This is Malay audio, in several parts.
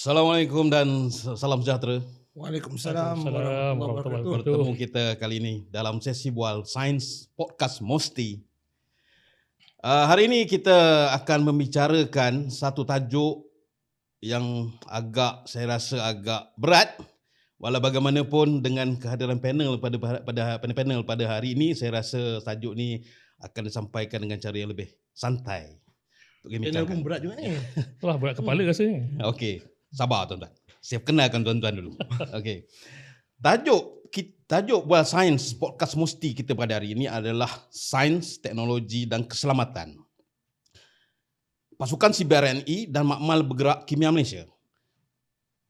Assalamualaikum dan salam sejahtera. Waalaikumsalam Waalaikumsalam warahmatullahi wabarakatuh. Bertemu kita kali ini dalam sesi Bual Sains Podcast Mosti. Hari ini kita akan membicarakan satu tajuk yang saya rasa agak berat. Walau bagaimanapun dengan kehadiran panel pada panel pada hari ini, saya rasa tajuk ni akan disampaikan dengan cara yang lebih santai. Panel pun berat juga ni. Itulah berat kepala rasanya. Okey, sabar tuan-tuan. Saya kenalkan tuan-tuan dulu. Okey. Tajuk Bual Sains Podcast Mosti kita pada hari ini adalah Sains, Teknologi dan Keselamatan. Pasukan CBRNI dan Makmal Bergerak Kimia Malaysia.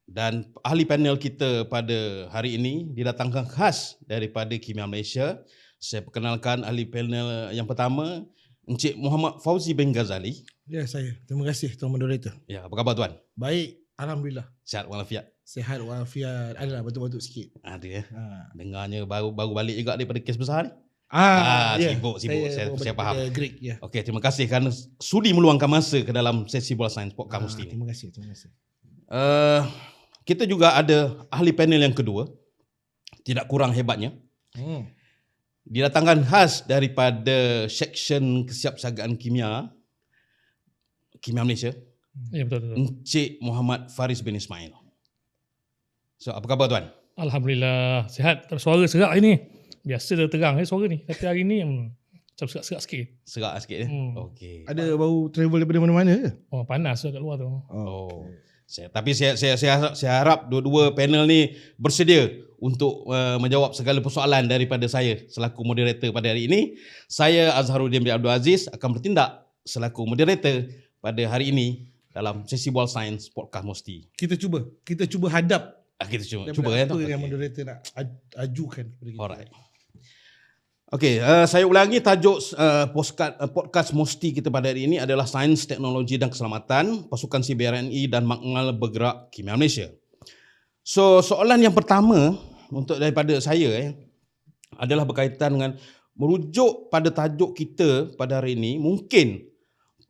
Dan ahli panel kita pada hari ini didatangkan khas daripada Kimia Malaysia. Saya perkenalkan ahli panel yang pertama, Encik Muhammad Fauzi bin Ghazali. Ya, saya. Terima kasih Tuan Moderator. Ya, apa khabar tuan? Baik, alhamdulillah. Sihat walafiat. Sihat walafiat. Adalah batuk-batuk sikit. Ada ya. Dengarnya baru balik juga daripada kes besar ni. Ya. Sibuk. Saya faham. Greek, ya. Okey, terima kasih kerana sudi meluangkan masa ke dalam sesi Bual Sains Podcast Mosti ni. Terima kasih. Kita juga ada ahli panel yang kedua. Tidak kurang hebatnya. Didatangkan khas daripada Seksyen Kesiapsiagaan Kimia Malaysia. Ya, betul. Encik Muhammad Faris bin Ismail. So, apa khabar tuan? Alhamdulillah, sihat. Suara serak hari ni. Biasa dah terang suara ni. Tapi hari ni macam serak-serak sikit. Serak sikit ya? Okey. Ada baru travel daripada mana-mana ke? Oh, panas kat luar tu. Tapi saya harap dua-dua panel ni bersedia untuk menjawab segala persoalan daripada saya selaku moderator pada hari ini. Saya Azharuddin bin Abdul Aziz akan bertindak selaku moderator pada hari ini dalam sesi Bual Sains Podcast Mosti. Kita cuba hadap. Kita cuba apa kan. yang moderator nak ajukan kepada kita. Alright. Okey, saya ulangi tajuk podcast Mosti kita pada hari ini adalah Sains, Teknologi dan Keselamatan, Pasukan CBRNI dan Makmal Bergerak Kimia Malaysia. So, soalan yang pertama untuk daripada saya adalah berkaitan dengan merujuk pada tajuk kita pada hari ini. Mungkin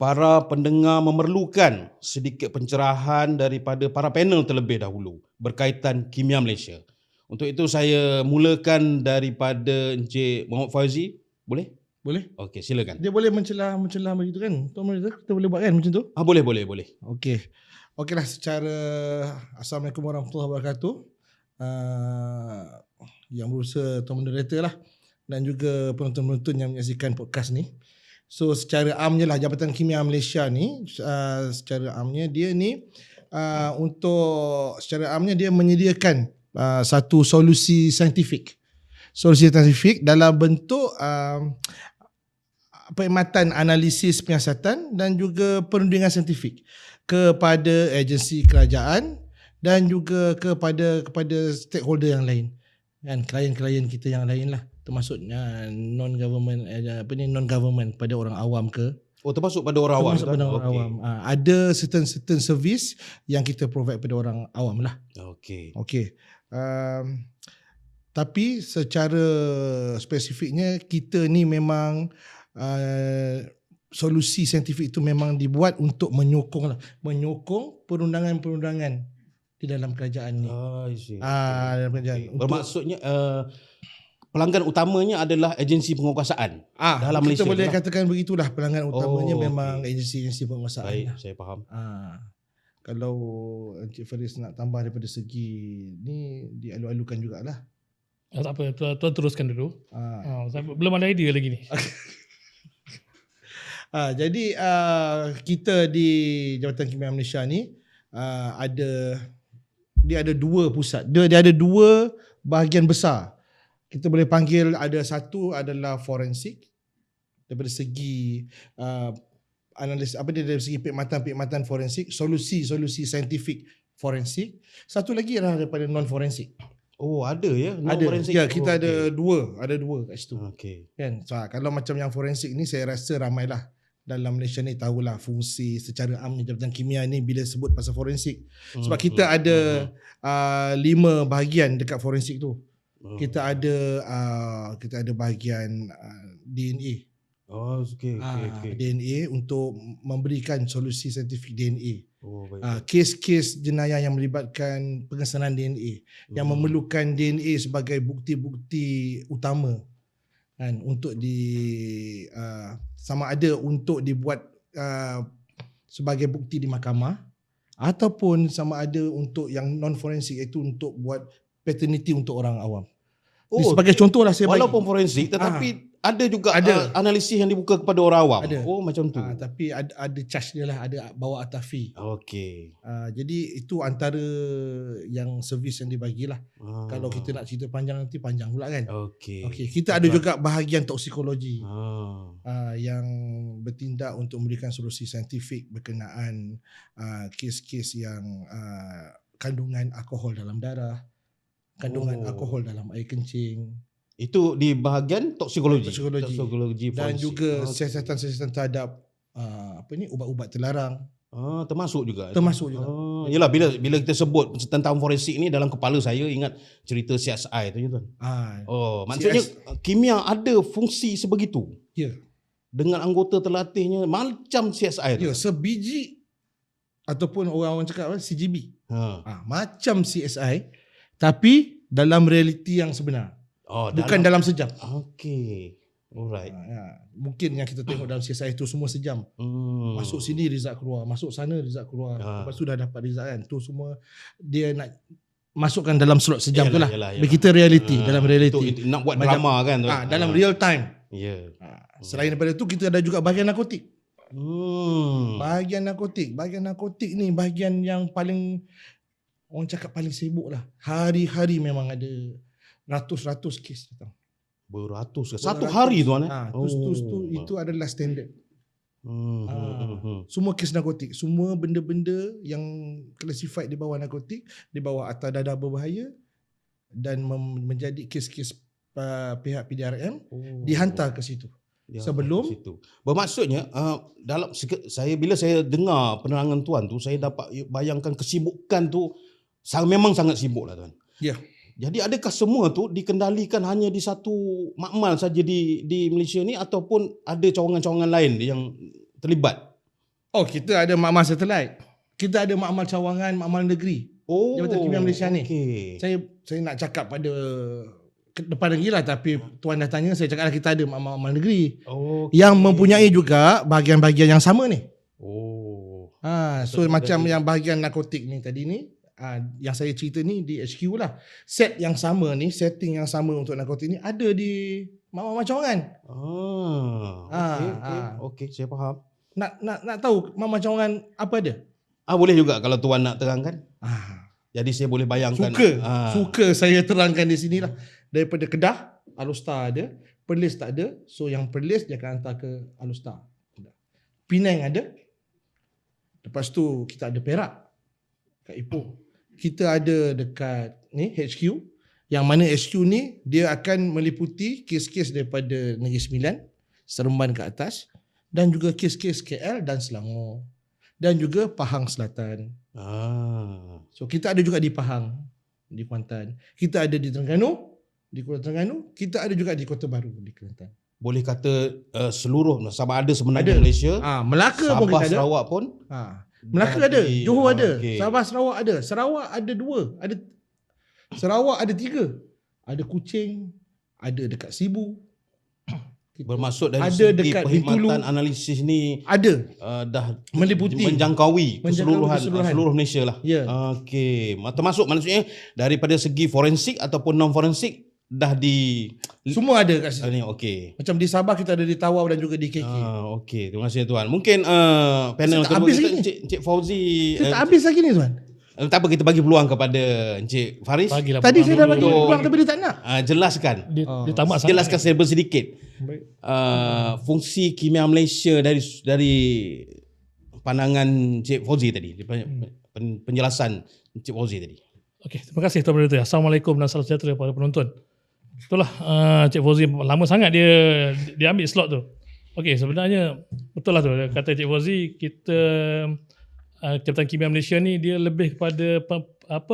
para pendengar memerlukan sedikit pencerahan daripada para panel terlebih dahulu berkaitan Kimia Malaysia. Untuk itu saya mulakan daripada Encik Muhammad Fauzi. Boleh? Boleh? Okey, silakan. Dia boleh mencelah begitu kan? Tuan Moderator, kita boleh buat kan macam tu? Boleh. Okeylah, secara Assalamualaikum warahmatullahi wabarakatuh. Yang berusaha Tuan Moderator lah dan juga penonton-penonton yang menyaksikan podcast ni. So secara amnya lah Jabatan Kimia Malaysia ni secara amnya dia ni secara amnya dia menyediakan satu solusi saintifik dalam bentuk perkhidmatan analisis penyiasatan dan juga perundingan saintifik kepada agensi kerajaan dan juga kepada stakeholder yang lain dan klien-klien kita yang lain lah, termasuknya non-government pada orang awam ke. Termasuk pada orang awam. Awam. Ada certain service yang kita provide pada orang awam lah. Okey. Tapi secara spesifiknya kita ni memang solusi saintifik itu memang dibuat untuk menyokong perundangan-perundangan di dalam kerajaan ni. Dalam kerajaan. Bermaksudnya pelanggan utamanya adalah agensi penguasaan dalam Malaysia. Kita boleh katakan begitulah, pelanggan utamanya memang agensi penguasaan. Baik, saya faham. Kalau Encik Faris nak tambah daripada segi ni, dialu-alukan jugalah. Tak apa, tuan teruskan dulu. Belum ada idea lagi ni. Jadi kita di Jabatan Kimia Malaysia ni dia ada dua pusat. Dia ada dua bahagian besar. Kita boleh panggil, ada satu adalah forensik daripada segi analis dari segi perkhidmatan forensik, solusi saintifik forensik. Satu lagi adalah daripada non forensik. Ada ya? Ada. Forensik. Ya, kita ada dua kat situ. Okey. Kan? So, kalau macam yang forensik ni, saya rasa ramailah dalam Malaysia ni tahulah fungsi secara amnya Jabatan Kimia ni bila sebut pasal forensik. Sebab kita ada 5 bahagian dekat forensik tu. Kita ada bahagian DNA. Okay. DNA untuk memberikan solusi saintifik DNA. Oh, baik. Kes-kes jenayah yang melibatkan pengesanan DNA yang memerlukan DNA sebagai bukti-bukti utama kan, untuk sama ada untuk dibuat sebagai bukti di mahkamah ataupun sama ada untuk yang non forensik, iaitu untuk buat paternity untuk orang awam. Sebagai contoh lah saya bagi. Walaupun forensik tetapi ada juga ada. analisis yang dibuka kepada orang awam. Ada. Oh, macam tu. Tapi ada charge dia lah, ada bawa atas fee. Okey. Jadi itu antara yang servis yang dibagilah. Kalau kita nak cerita panjang nanti panjang pula kan. Okey. Kita ada juga bahagian toksikologi yang bertindak untuk memberikan solusi saintifik berkenaan kes-kes yang kandungan alkohol dalam darah, kandungan alkohol dalam air kencing. Itu di bahagian toksikologi. Dan forensik. juga siasatan-siasatan terhadap ubat-ubat terlarang. Termasuk juga. Termasuk. Yalah, bila kita sebut tentang forensik ni, dalam kepala saya ingat cerita CSI tu je tuan. Maksudnya kimia ada fungsi sebegitu. Ya. Dengan anggota terlatihnya macam CSI tu. Ya, sebiji ataupun orang cakap CGB. Macam CSI tapi dalam realiti yang sebenar. Bukan dalam sejam. Okey. Alright. Mungkin yang kita tengok dalam CSI itu semua sejam. Masuk sini result keluar, masuk sana result keluar. Lepas tu dah dapat result kan. Tu semua dia nak masukkan dalam slot sejam tu lah. Kita reality, dalam reality. Nak buat drama kan tu. Dalam real time. Ya. Selain daripada itu, kita ada juga bahagian narkotik. Bahagian narkotik ni bahagian yang paling, orang cakap paling sibuk lah. Hari-hari memang ada ratus-ratus kes datang. Beratus ke? Satu hari tuan itu adalah standard. Semua kes narkotik, semua benda-benda yang classified di bawah narkotik, di bawah Akta Dadah Berbahaya dan menjadi kes-kes pihak PDRM dihantar ke situ. Sebelum bermaksudnya bila saya dengar penerangan tuan tu, saya dapat bayangkan kesibukan tu memang sangat sibuk lah tuan. Ya. Jadi adakah semua tu dikendalikan hanya di satu makmal saja di Malaysia ni, ataupun ada cawangan-cawangan lain yang terlibat? Kita ada makmal satelit. Kita ada makmal cawangan, makmal negeri. Jabatan Kimia Malaysia ni. Saya nak cakap pada depan lagi lah, tapi tuan dah tanya, saya cakap lah kita ada makmal negeri yang mempunyai juga bahagian-bahagian yang sama ni. So macam yang bahagian narkotik ni tadi ni, yang saya cerita ni di HQ lah. Setting yang sama untuk narkotik ni ada di makmal cawangan. Okey, saya faham. Nak tahu makmal cawangan apa ada? Boleh juga kalau tuan nak terangkan. Jadi saya boleh bayangkan. Suka saya terangkan di sini lah. Daripada Kedah, Alustar ada. Perlis tak ada. So yang Perlis dia akan hantar ke Alustar. Penang ada. Lepas tu kita ada Perak kat Ipoh. Kita ada dekat ni HQ, yang mana HQ ni dia akan meliputi kes-kes daripada Negeri Sembilan, Seremban ke atas, dan juga kes-kes KL dan Selangor, dan juga Pahang Selatan. So kita ada juga di Pahang, di Kuantan. Kita ada di Terengganu, di Kota Terengganu. Kita ada juga di Kota Baru, di Kelantan. Boleh kata seluruh sama ada sebenarnya Malaysia. Melaka Sabah, pun kita ada. Sarawak pun. Melaka ada, Johor ada, Sabah Sarawak ada. Sarawak ada 2, Sarawak ada 3. Ada Kuching, ada dekat Sibu. Bermaksud dari ada segi dekat perkhidmatan analisis ni ada dah meliputi menjangkaui keseluruhan. seluruh Malaysia lah. Ya. Okey, termasuk maksudnya daripada segi forensik ataupun non forensik dah semua ada kat situ. Okey. Macam di Sabah kita ada di Tawau dan juga di KK. Okey, terima kasih tuan. Mungkin panel kedua kita Encik Fauzi. Kita tak habis lagi ni tuan. Tak apa, kita bagi peluang kepada Encik Faris. Tadi saya dah bagi peluang tapi dia tak nak. Jelaskan. Dia tamat sangat. Jelaskan saya bersedikit. Fungsi Kimia Malaysia dari pandangan Encik Fauzi tadi. Penjelasan Encik Fauzi tadi. Okey, terima kasih Tuan Moderator. Assalamualaikum dan salam sejahtera kepada penonton. Itulah Encik Fauzi lama sangat dia ambil slot tu. Okey, sebenarnya betul lah tu kata Encik Fauzi, kita Jabatan Kimia Malaysia ni dia lebih kepada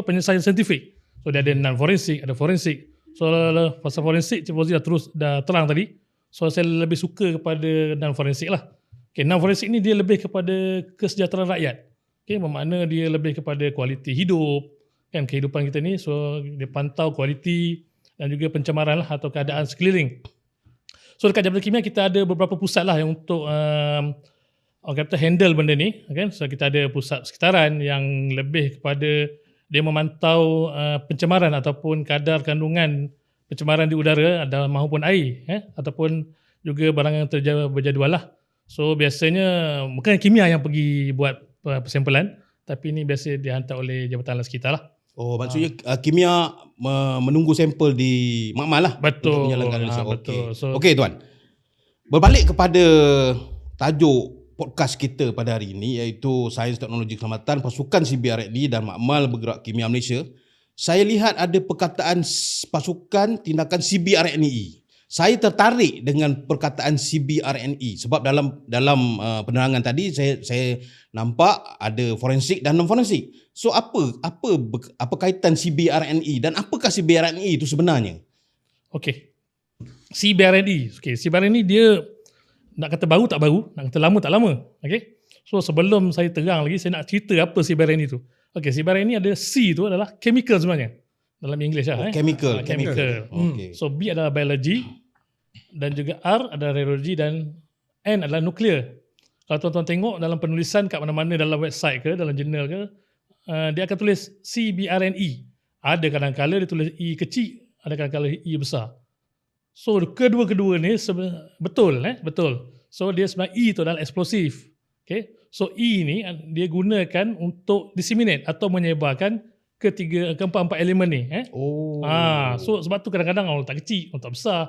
penyelesaian saintifik. So dia ada non forensik, ada forensik. So pasal forensik Encik Fauzi dah terang tadi. So saya lebih suka kepada non forensik lah. Okay, non forensik ni dia lebih kepada kesejahteraan rakyat. Okay, bermakna dia lebih kepada kualiti hidup, kan, kehidupan kita ni. So dia pantau kualiti dan juga pencemaran lah atau keadaan sekeliling. So dekat Jabatan Kimia kita ada beberapa pusat lah yang untuk orang kata handle benda ni, kan. So kita ada pusat sekitaran yang lebih kepada dia memantau pencemaran ataupun kadar kandungan pencemaran di udara dan maupun air, ataupun juga barang yang berjadual lah. So biasanya bukan kimia yang pergi buat persampalan, tapi ni biasa dihantar oleh Jabatan Alam Sekitar lah. Oh, maksudnya kimia menunggu sampel di makmal lah. Betul. Untuk menjalankan analisa. Betul. Okey tuan. Berbalik kepada tajuk podcast kita pada hari ini, iaitu Sains Teknologi Keselamatan Pasukan CBRNE dan Makmal Bergerak Kimia Malaysia. Saya lihat ada perkataan pasukan tindakan CBRNE. Saya tertarik dengan perkataan CBRNE sebab dalam penerangan tadi saya nampak ada forensik dan non forensik. So apa kaitan CBRNE dan apakah CBRNE itu sebenarnya? Okey. CBRNE. Okey, CBRNE dia nak kata baru tak baru, nak kata lama tak lama. Okey. So sebelum saya terang lagi, saya nak cerita apa CBRNE itu. Okey, CBRNE ada C tu adalah chemical sebenarnya. Dalam English lah. Chemical. Okay. So B adalah biology dan juga R adalah radiology dan N adalah nuclear. Kalau tuan-tuan tengok dalam penulisan kat mana-mana dalam website ke, dalam jurnal ke, dia akan tulis CBRNE. Ada kadang-kala dia tulis E kecil, ada kadang-kala E besar. So kedua-kedua ni betul. So dia sebenarnya E tu adalah eksplosif. Okay. So E ni dia gunakan untuk disseminate atau menyebarkan keempat-empat elemen ni. So sebab tu kadang-kadang orang tak kecil, orang tak besar.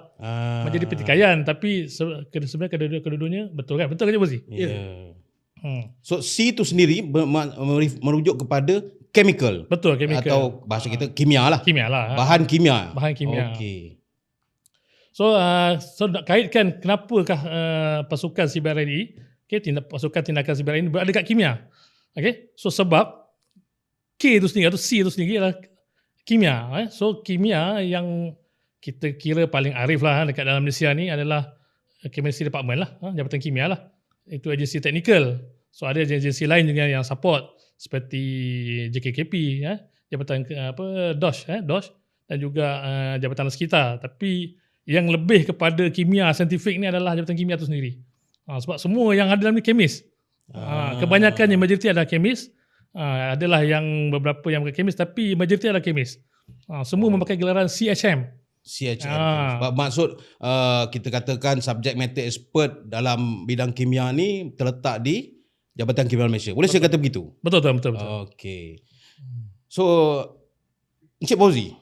Menjadi pertikaian, tapi sebenarnya kedua-duanya betul kan? Betul kan Cik Bozi? Ya. So C tu sendiri merujuk kepada chemical. Betul, chemical. Atau bahasa kita kimia lah. Kimia lah. Bahan kimia. Okey. So nak kaitkan kenapakah pasukan CBRNE, pasukan tindakan CBRNE berada dekat kimia. Okay? So sebab K itu sendiri atau C itu sendiri adalah kimia. So kimia yang kita kira paling arif lah dekat dalam Malaysia ni adalah Chemistry Department lah, Jabatan Kimia lah. Itu agensi teknikal. So ada agensi lain juga yang support seperti JKKP, Jabatan DOSH dan juga Jabatan Alam Sekitar. Tapi yang lebih kepada kimia saintifik ni adalah Jabatan Kimia itu sendiri. Sebab semua yang ada dalam ni kemis. Kebanyakannya majoriti adalah kemis. Adalah yang beberapa yang bukan kemis, tapi majoriti adalah kemis. Semua memakai gelaran CHM. Sebab maksud kita katakan subject matter expert dalam bidang kimia ni terletak di Jabatan Kimia Malaysia. Boleh saya kata begitu? Betul. Okey. So Encik Fauzi.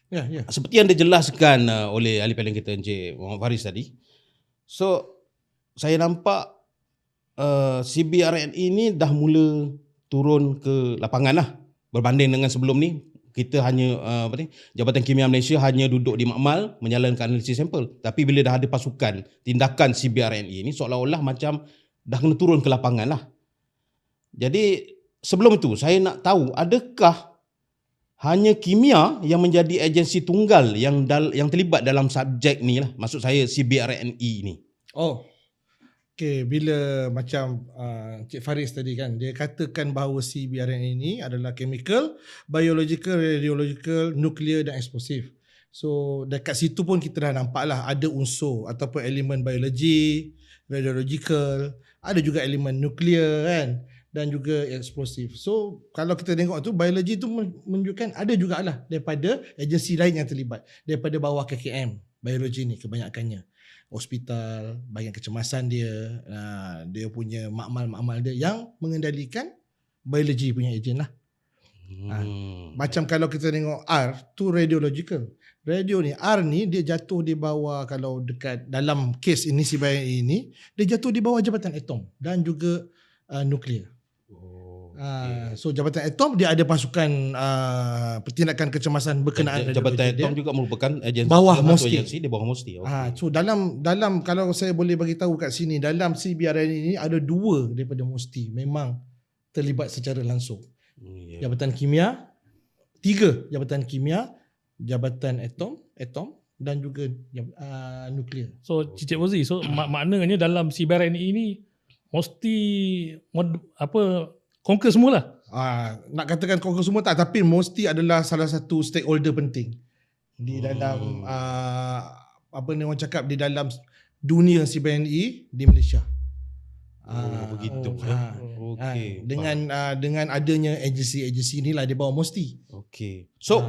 Ya. Seperti yang dijelaskan oleh ahli panel kita Encik Muhammad Faris tadi. So saya nampak CBRNE ni dah mula turun ke lapangan lah. Berbanding dengan sebelum ni, kita hanya Jabatan Kimia Malaysia hanya duduk di makmal menjalankan analisis sampel. Tapi bila dah ada pasukan tindakan CBRNE ni, seolah-olah macam dah kena turun ke lapangan lah. Jadi sebelum itu saya nak tahu, adakah hanya kimia yang menjadi agensi tunggal yang terlibat dalam subjek ni lah? Maksud saya CBRNE ni. Okay, bila macam Cik Faris tadi kan, dia katakan bahawa CBRNE ini adalah chemical, biological, radiological, nuclear dan eksplosif. So dekat situ pun kita dah nampak lah ada unsur ataupun elemen biologi, radiological, ada juga elemen nuclear kan, dan juga eksplosif. So kalau kita tengok tu, biologi tu menunjukkan ada jugalah daripada agensi lain yang terlibat, daripada bawah KKM, biologi ni kebanyakannya. Hospital, bahagian kecemasan dia, dia punya makmal dia yang mengendalikan biologi punya ejen lah. Macam kalau kita tengok R tu radiological. Radio ni, R ni dia jatuh di bawah, kalau dekat dalam kes ini CBRNE ini, dia jatuh di bawah Jabatan Atom dan juga nuklear. So Jabatan Atom dia ada pasukan pertindakan kecemasan berkenaan Jabatan Atom juga merupakan agensi bawah MOSTI. Di bawah MOSTI. So dalam kalau saya boleh bagi tahu kat sini, dalam CBRNE ini ada 2 daripada MOSTI memang terlibat secara langsung. Jabatan Kimia, 3 Jabatan Kimia, Jabatan Atom dan juga nuklear. So Cik Fauzi, so maknanya dalam CBRNE ini mesti conquer semua lah. Nak katakan conquer semua tak, tapi Mosti adalah salah satu stakeholder penting di dalam apa ni orang cakap, di dalam dunia CBRNE di Malaysia. Begitu. Okey. Dengan adanya agensi inilah di bawah Mosti. Okey. So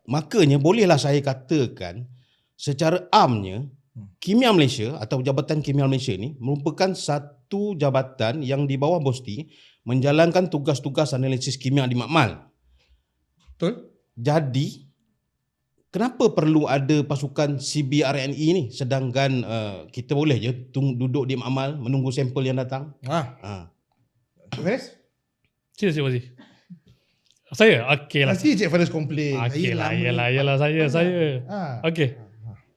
makanya bolehlah saya katakan secara amnya Kimia Malaysia atau Jabatan Kimia Malaysia ni merupakan satu jabatan yang di bawah Mosti menjalankan tugas-tugas analisis kimia di makmal. Betul? Jadi kenapa perlu ada pasukan CBRNE ni sedangkan kita boleh je duduk di makmal menunggu sampel yang datang? Cik Faris? Sila Cik Wazi. Saya? Okey lah. Pasti Cik Faris komplain. Okey lah. Yalah saya. Okey.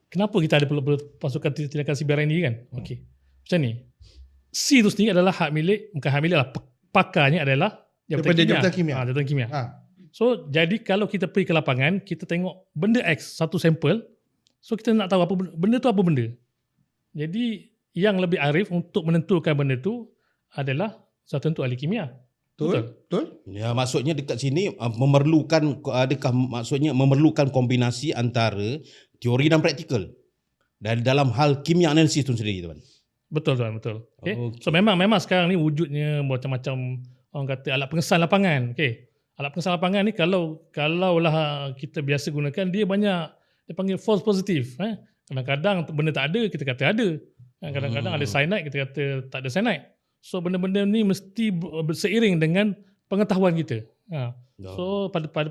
Kenapa kita ada perlu pasukan tindakan CBRNE kan? Okey. Macam ni. C tu sendiri adalah hak milik, bukan hak milik lah. Pakarnya adalah Jabatan Kimia. Jabatan Kimia. So, jadi kalau kita pergi ke lapangan, kita tengok benda X, satu sampel. So, kita nak tahu apa benda tu apa benda. Jadi, yang lebih arif untuk menentukan benda tu adalah satu tentu ahli kimia. Betul? Ya, maksudnya dekat sini memerlukan kombinasi antara teori dan praktikal dalam hal kimia analisis tu sendiri, tuan. Betul. Okay. So memang sekarang ni wujudnya macam-macam orang kata alat pengesan lapangan. Okay. Alat pengesan lapangan ni kalau lah kita biasa gunakan, dia banyak, dia panggil false positive. Kadang-kadang benda tak ada, kita kata ada. Kadang-kadang ada cyanide, kita kata tak ada cyanide. So benda-benda ni mesti berseiring dengan pengetahuan kita. So pada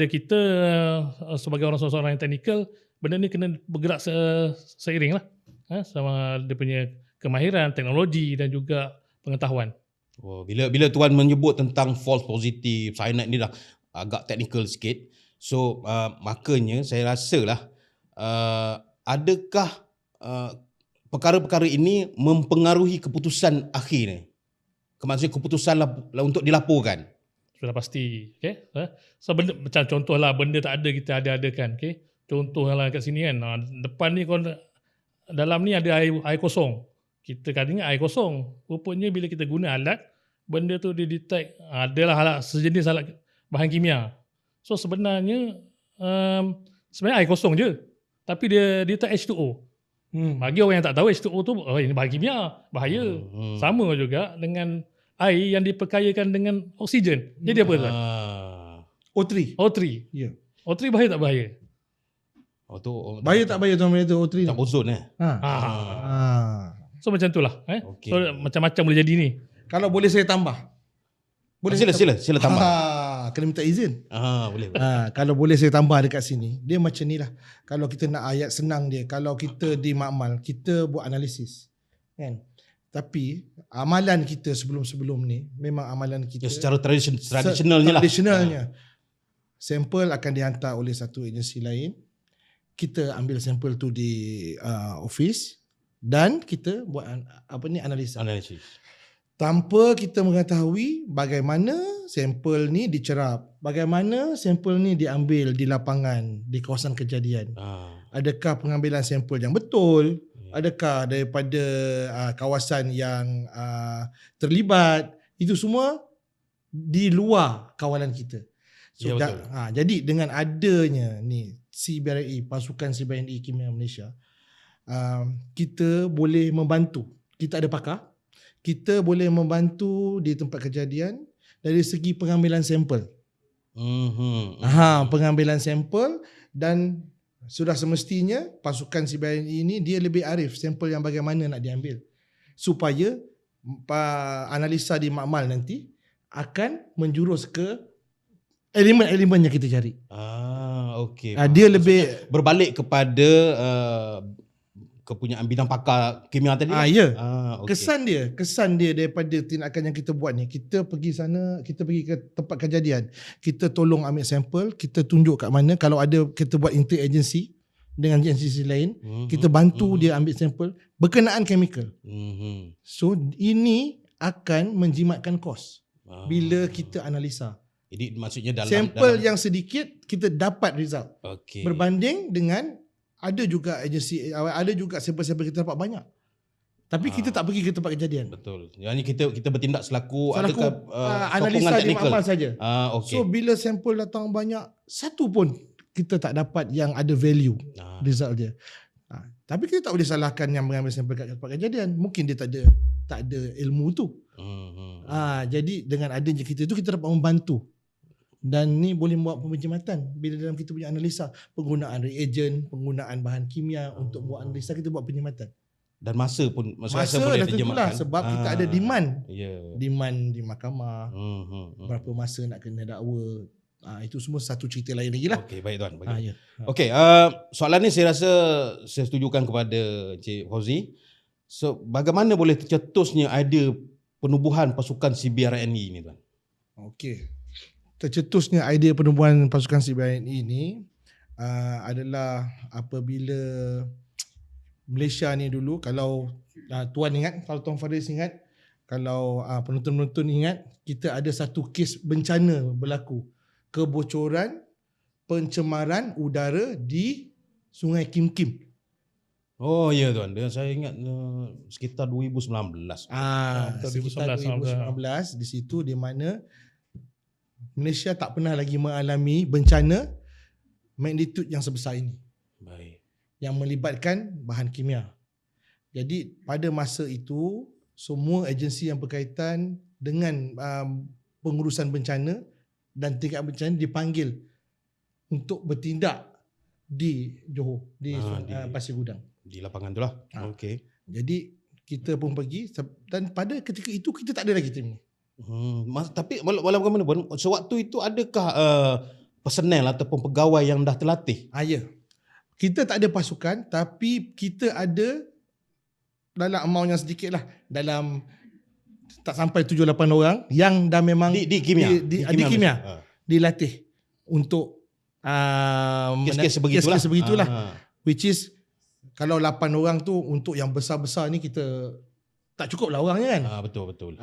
kita sebagai seorang yang teknikal, benda ni kena bergerak seiring lah. Sama dia punya kemahiran, teknologi dan juga pengetahuan. Bila tuan menyebut tentang false positive, cyanide ni dah agak teknikal sikit. So makanya saya rasalah adakah perkara-perkara ini mempengaruhi keputusan akhir ni? Maksudnya keputusan untuk dilaporkan. Sudah pasti. Okay? So benda, macam contohlah benda tak ada kita ada-adakan. Okay? Contohlah kat sini kan. Depan ni dalam ni ada air kosong. Kita kata ingat air kosong. Rupanya bila kita guna alat, benda tu dia detect adalah sejenis alat bahan kimia. So sebenarnya air kosong je. Tapi dia detect H2O. Bagi orang yang tak tahu H2O tu ini bahan kimia, bahaya. Sama juga dengan air yang diperkayakan dengan oksigen. Jadi apa tuan? O3. Ya. O3 bahaya tak bahaya? Bahaya tak bahaya tuan benda tu O3 tu? Tak ozon So macam tu lah. Okay. So macam-macam boleh jadi ni. Kalau boleh saya tambah. Sila tambah. Kena minta izin. Boleh. Kalau boleh saya tambah dekat sini. Dia macam ni lah. Kalau kita nak ayat senang dia, kalau kita di makmal, kita buat analisis. Kan? Tapi amalan kita sebelum-sebelum ni, memang amalan kita secara tradisionalnya lah. Sampel akan dihantar oleh satu agensi lain. Kita ambil sampel tu di office dan kita buat analisa. Tanpa kita mengetahui bagaimana sampel ni dicerap, bagaimana sampel ni diambil di lapangan, di kawasan kejadian. Adakah pengambilan sampel yang betul? Adakah daripada kawasan yang terlibat? Itu semua di luar kawalan kita. So, jadi dengan adanya ni CBRNE, pasukan CBRNE Kimia Malaysia, kita boleh membantu. Kita ada pakar. Kita boleh membantu di tempat kejadian dari segi pengambilan sampel. Pengambilan sampel, dan sudah semestinya pasukan CBRNE ini dia lebih arif sampel yang bagaimana nak diambil supaya analisa di makmal nanti akan menjurus ke elemen-elemen yang kita cari. Okey. Dia lebih berbalik kepada kepunyaan bidang pakar kimia tadi. Ya. Okay. Kesan dia daripada tindakan yang kita buat ni, kita pergi sana, kita pergi ke tempat kejadian, kita tolong ambil sampel, kita tunjuk kat mana, kalau ada kita buat interagency dengan agensi lain, kita bantu dia ambil sampel berkenaan chemical. So ini akan menjimatkan kos bila kita analisa. Jadi maksudnya sampel yang sedikit kita dapat result. Okay. Berbanding dengan ada juga agensi, ada juga sampel-sampel kita dapat banyak. Tapi kita tak pergi ke tempat kejadian. Betul. Yang kita bertindak selaku Selaku sokongan analisa di teknikal. makmal saja. Okey. So bila sampel datang banyak, satu pun kita tak dapat yang ada value result dia. Tapi kita tak boleh salahkan yang mengambil sampel kat tempat kejadian. Mungkin dia tak ada ilmu tu. Jadi dengan adanya kita tu, kita dapat membantu. Dan ni boleh buat penjimatan. Bila dalam kita punya analisa, penggunaan reagent, penggunaan bahan kimia untuk buat analisa, kita buat penjimatan. Dan masa pun Masa boleh dah tentulah terjemahkan. sebab kita ada demand. Ya. Demand di mahkamah. Berapa masa nak kena dakwa. Itu semua satu cerita lain lagi lah. Okey, baik tuan. Ya. Okey, soalan ni saya rasa saya setujukan kepada Encik Fauzi. So, bagaimana boleh tercetusnya idea penubuhan pasukan CBRNE ni tuan? Okey. Tercetusnya idea penubuhan pasukan CBRNE ini adalah apabila Malaysia ni dulu, kalau tuan ingat, kalau Tuan Faris ingat, kalau penonton-penonton ingat, kita ada satu kes bencana berlaku. Kebocoran pencemaran udara di Sungai Kim Kim. Oh ya tuan, saya ingat sekitar 2019. Sekitar 2019 di situ, di mana Malaysia tak pernah lagi mengalami bencana magnitude yang sebesar ini. Baik. Yang melibatkan bahan kimia. Jadi pada masa itu, semua agensi yang berkaitan dengan pengurusan bencana dan tingkat bencana dipanggil untuk bertindak di Johor, di Pasir Gudang. Di lapangan tu lah. Okey. Jadi kita pun pergi, dan pada ketika itu kita tak ada lagi tim ni. Tapi walaupun mana pun, sewaktu itu adakah personel ataupun pegawai yang dah terlatih? Ya. Kita tak ada pasukan, tapi kita ada dalam amount yang sedikit lah. Dalam tak sampai 7-8 orang yang dah memang di kimia. Di kimia. Dilatih untuk kes-kes sebegitulah. Which is kalau 8 orang tu untuk yang besar-besar ni kita tak cukup lah orangnya kan. Betul.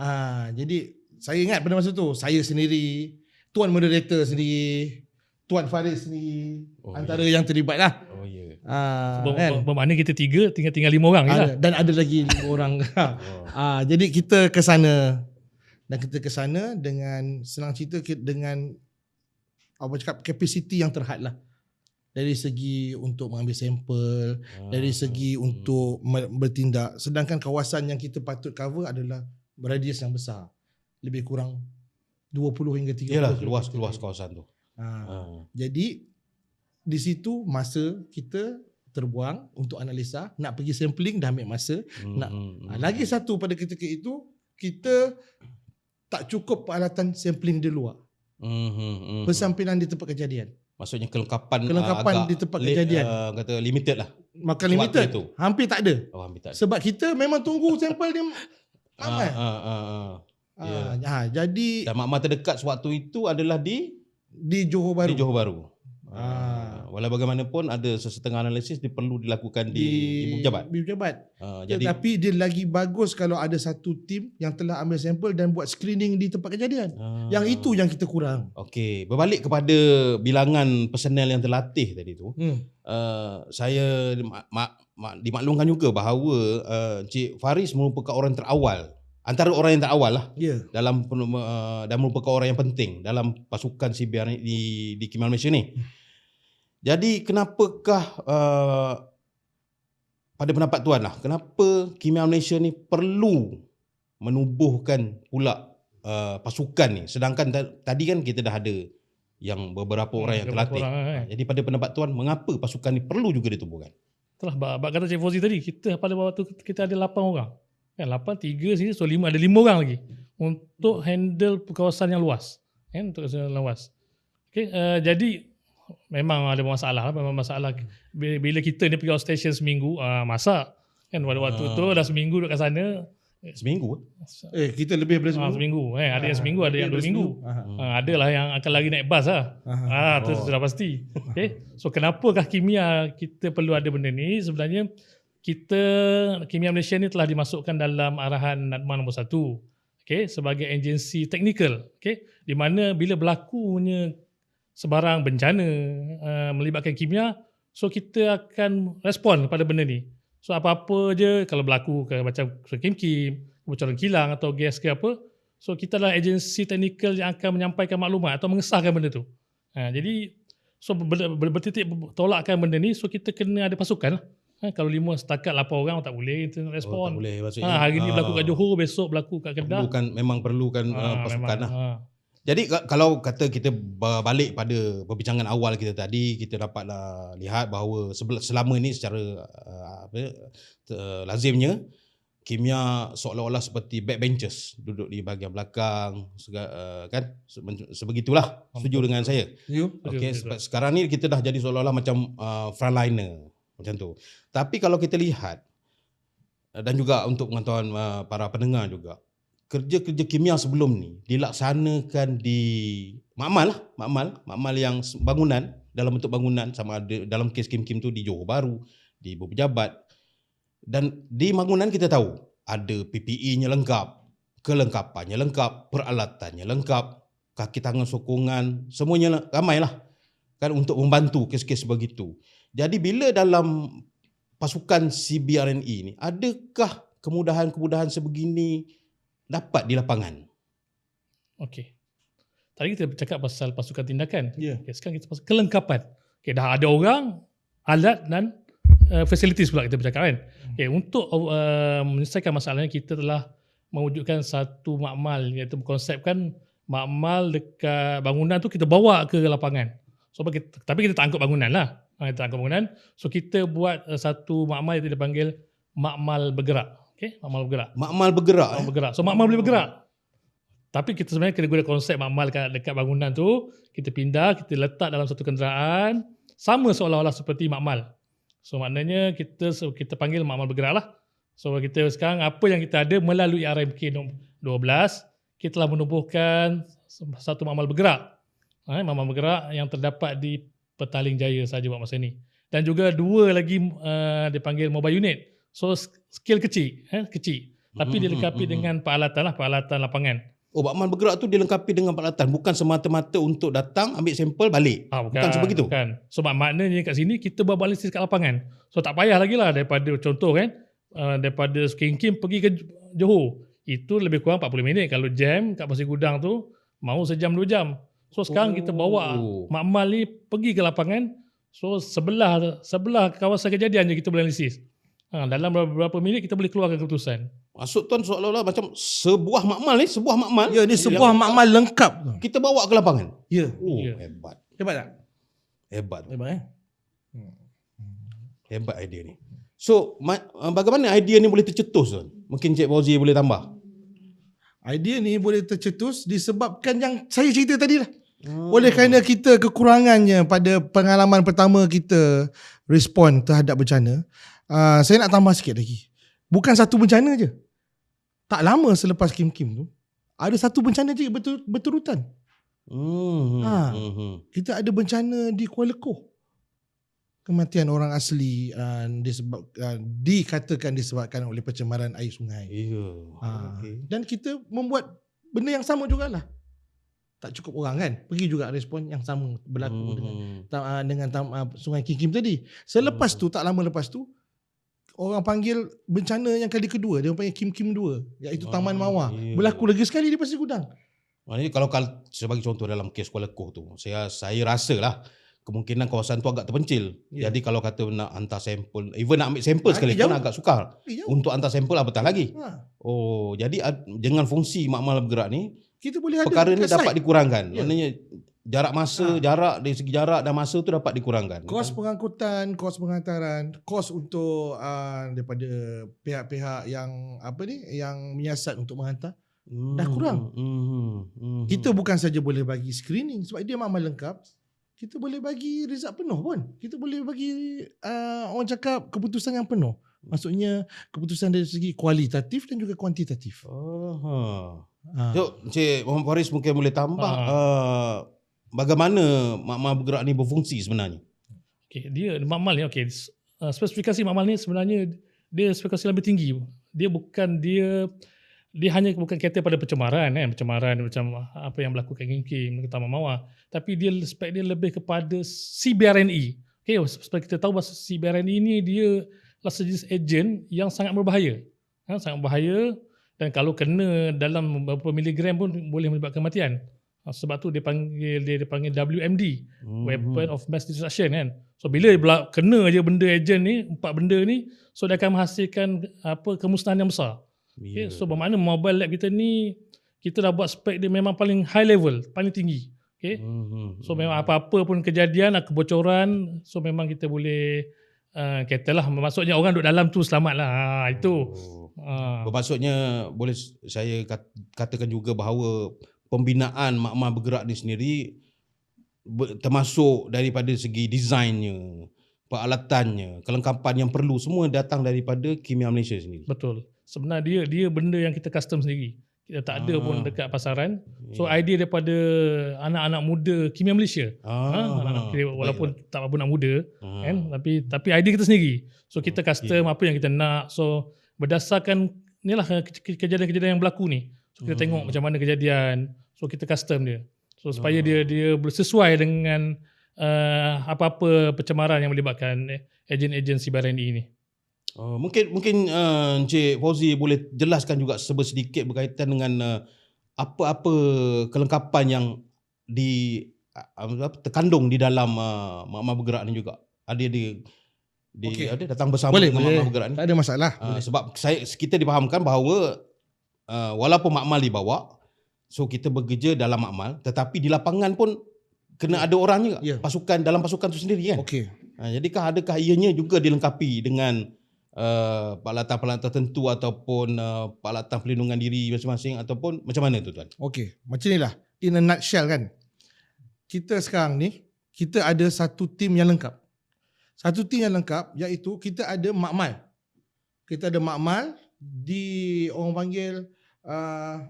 Jadi saya ingat pada masa tu, saya sendiri, Tuan Moderator sendiri, Tuan Faris sendiri, antara yang terlibat lah. Bermakna kita 3 tinggal 5 orang je lah. Dan ada lagi 5 orang. Jadi kita ke sana. Dan kita ke sana dengan, senang cerita, dengan kapasiti yang terhad lah. Dari segi untuk mengambil sampel, dari segi untuk bertindak. Sedangkan kawasan yang kita patut cover adalah radius yang besar. Lebih kurang 20 hingga 30. Yalah, luas kawasan tu. Jadi di situ masa kita terbuang untuk analisa, nak pergi sampling dah ambil masa. Lagi satu, pada ketika itu kita tak cukup peralatan sampling di luar. Pensampilan di tempat kejadian. Maksudnya kelengkapan di tempat kejadian. Kata limited lah. Makan limited. Hampir tak ada. Hampir tak ada. Sebab kita memang tunggu sampel dia aman. Jadi dan makmal terdekat sewaktu itu adalah di Johor Bahru. Di Johor Bahru. Walau bagaimanapun ada sesetengah analisis dia perlu dilakukan di ibu pejabat. Tetapi dia lagi bagus kalau ada satu tim yang telah ambil sampel dan buat screening di tempat kejadian. Yang itu yang kita kurang. Okey, berbalik kepada bilangan personel yang terlatih tadi tu. Saya dimaklumkan juga bahawa Encik Faris merupakan orang terawal. Antara orang yang terawal lah. Dalam dan merupakan orang yang penting dalam pasukan CBR di Kimia Malaysia ni. Jadi kenapakah pada pendapat tuan lah, kenapa Kimia Malaysia ni perlu menubuhkan pula pasukan ni, sedangkan tadi kan kita dah ada yang beberapa orang yang terlatih. Jadi pada pendapat tuan, mengapa pasukan ni perlu juga ditubuhkan? Itulah bab kata Cik Fauzi tadi, kita pada waktu kita ada 8 orang. Kan 8, 3 sini, so 5, ada 5 orang lagi untuk handle kawasan yang luas. Kan, untuk kawasan yang luas. Okay, jadi memang ada masalah. Bila kita ni pergi outstation seminggu, masak. Kan pada waktu tu dah seminggu duduk kat sana. Seminggu? Kita lebih daripada seminggu. Seminggu. Ada yang seminggu, ada yang 2 minggu. Adalah yang akan lagi naik bas lah. Itu sudah pasti. Okay. So kenapakah kimia kita perlu ada benda ni? Sebenarnya Kimia Malaysia ni telah dimasukkan dalam arahan NADMA nombor 1. Okay, sebagai agensi teknikal. Okay, di mana bila berlakunya sebarang bencana melibatkan kimia, so kita akan respon pada benda ni. So apa-apa je kalau berlaku macam kim-kim, kebocoran kilang atau gas ke apa, so kita adalah agensi teknikal yang akan menyampaikan maklumat atau mengesahkan benda tu. Jadi so bertitik tolakkan benda ni, so kita kena ada pasukan lah. Kalau 5 setakat 8 orang tak boleh internet tak respon. boleh maksudnya. Hari ni berlaku kat Johor, besok berlaku kat Kedah. Perlukan pasukan memang, lah. Jadi kalau kata kita balik pada perbincangan awal kita tadi, kita dapatlah lihat bahawa selama ni secara lazimnya kimia seolah-olah seperti backbenchers, duduk di bahagian belakang, kan? Sebegitulah. Setuju dengan saya. Okey, sekarang ni kita dah jadi seolah-olah macam frontliner macam tu. Tapi kalau kita lihat dan juga untuk pengetahuan para pendengar juga, kerja-kerja kimia sebelum ni dilaksanakan di makmal yang bangunan, dalam bentuk bangunan, sama ada dalam kes kim-kim tu di Johor Bahru, di Ibu Pejabat. Dan di bangunan kita tahu ada PPE-nya lengkap, kelengkapannya lengkap, peralatannya lengkap, kaki tangan sokongan, semuanya ramailah kan untuk membantu kes-kes begitu. Jadi bila dalam pasukan CBRNE ni, adakah kemudahan-kemudahan sebegini dapat di lapangan? Okey. Tadi kita bercakap pasal pasukan tindakan. Ya. Okay, sekarang kita pasal kelengkapan. Okay, dah ada orang, alat dan facilities pula kita bercakap kan. Okay, untuk menyelesaikan masalahnya, kita telah mewujudkan satu makmal, iaitu berkonsepkan makmal dekat bangunan tu kita bawa ke lapangan. So, tapi kita tak angkut bangunan lah. Kita tak angkut bangunan. So kita buat satu makmal yang dipanggil makmal bergerak. Okay, makmal bergerak. Makmal bergerak. Makmal bergerak. So makmal boleh bergerak. Tapi kita sebenarnya kena guna konsep makmal dekat bangunan tu, kita pindah, kita letak dalam satu kenderaan, sama seolah-olah seperti makmal. So maknanya kita panggil makmal bergerak lah. So kita sekarang apa yang kita ada melalui RMK 12, kita telah menubuhkan satu makmal bergerak. Makmal bergerak yang terdapat di Petaling Jaya saja buat masa ni. Dan juga 2 lagi dipanggil mobile unit. So skill kecil. Tapi dilengkapi dengan peralatan lapangan. Oh, makmal bergerak tu dilengkapi dengan peralatan, bukan semata-mata untuk datang ambil sampel balik. Bukan sebegitu. Bukan. So maknanya kat sini kita buat analisis kat lapangan. So tak payah lagi lah daripada contoh kan, daripada Kim pergi ke Johor, itu lebih kurang 40 minit. Kalau jam kat Pasir Gudang tu mau sejam 2 jam. So sekarang kita bawa makmal ni pergi ke lapangan. So sebelah kawasan kejadian je kita boleh analisis. Dalam beberapa minit kita boleh keluarkan keputusan. Maksud tuan seolah-olah macam sebuah makmal. Ya, ni sebuah makmal lengkap. Kita bawa ke lapangan. Ya. Ya. Hebat. Hebat tak? Hebat. Hebat Hebat idea ni. So, bagaimana idea ni boleh tercetus tuan? Mungkin Cik Fauzi boleh tambah. Idea ni boleh tercetus disebabkan yang saya cerita tadi lah. Oleh kerana kita kekurangannya pada pengalaman pertama kita respon terhadap bencana, saya nak tambah sikit lagi. Bukan satu bencana je. Tak lama selepas Kim-Kim tu, ada satu bencana je berturutan. Kita ada bencana di Kuala Lumpur. Kematian orang asli dikatakan disebabkan oleh pencemaran air sungai. Okay. Dan kita membuat benda yang sama jugalah. Tak cukup orang kan, pergi juga respon yang sama berlaku dengan sungai Kim-Kim tadi. Selepas tu, tak lama lepas tu, orang panggil bencana yang kali kedua, dia panggil Kim-Kim 2, iaitu Taman Mawar. Berlaku lagi sekali di Pasir Gudang. Maknanya kalau sebagai contoh dalam kes Kuala Lumpur tu, saya rasa lah kemungkinan kawasan tu agak terpencil. Jadi kalau kata nak hantar sampel, even nak ambil sampel sekali pun agak sukar. Untuk hantar sampel apatah lagi. Jadi dengan fungsi makmal bergerak ni, kita boleh ada perkara ni dapat dikurangkan. Maknanya jarak masa, dari segi jarak dan masa tu dapat dikurangkan. Kos pengangkutan, kos pengantaran, kos untuk daripada pihak-pihak yang yang menyiasat untuk menghantar dah kurang. Kita bukan saja boleh bagi screening sebab dia makmal lengkap. Kita boleh bagi result penuh pun. Kita boleh bagi orang cakap keputusan yang penuh. Maksudnya keputusan dari segi kualitatif dan juga kuantitatif. Jom, Encik Muhammad Faris mungkin boleh tambah bagaimana makmal bergerak ni berfungsi sebenarnya. Okay, dia makmal ni spesifikasi makmal ni sebenarnya dia spesifikasi lebih tinggi. Dia hanya bukan kata pada pencemaran macam apa yang berlaku kat Kim-Kim, Taman Mawar, tapi spek dia lebih kepada CBRNE. Okay, seperti kita tahu bahasa CBRNE ni dia sejenis ejen yang sangat berbahaya. Sangat berbahaya, dan kalau kena dalam beberapa miligram pun boleh menyebabkan kematian. Sebab tu dia panggil WMD, Weapon of Mass Destruction kan. So bila kena je benda ejen ni, 4 benda ni, so dia akan menghasilkan kemusnahan yang besar. Okay, so bermakna mobile lab kita ni, kita dah buat spek dia memang paling high level, paling tinggi. Okay. So memang apa-apa pun kejadian, kebocoran, so memang kita boleh katalah, maksudnya orang duduk dalam tu selamat lah. Itu. Bermaksudnya boleh saya katakan juga bahawa pembinaan makmal bergerak ni sendiri termasuk daripada segi desainnya, peralatannya, kelengkapan yang perlu, semua datang daripada Kimia Malaysia sendiri. Betul. Sebenarnya dia benda yang kita custom sendiri. Kita tak ada pun dekat pasaran. So idea daripada anak-anak muda Kimia Malaysia. Walaupun tak apa nak muda kan, tapi idea kita sendiri. So kita custom apa yang kita nak. So berdasarkan inilah kejadian-kejadian yang berlaku ni. So kita tengok macam mana kejadian. So kita custom dia. So supaya dia bersesuai dengan apa-apa pencemaran yang melibatkan ejen-ejen CBRNE ni. Mungkin Encik Fauzi boleh jelaskan juga sedikit berkaitan dengan apa-apa kelengkapan yang terkandung di dalam makmal bergerak ni juga. Ada datang bersama dengan makmal bergerak ni. Tak ada masalah. Sebab kita difahamkan bahawa walaupun makmal dibawa, so kita bekerja dalam makmal, tetapi di lapangan pun kena ada orang juga, dalam pasukan tu sendiri kan. Jadikah adakah ianya juga dilengkapi dengan peralatan-peralatan tertentu ataupun peralatan pelindungan diri masing-masing, ataupun macam mana tu tuan? Okey, macam inilah in a nutshell kan. Kita sekarang ni kita ada satu tim yang lengkap. Satu tim yang lengkap iaitu kita ada makmal. Kita ada makmal di orang panggil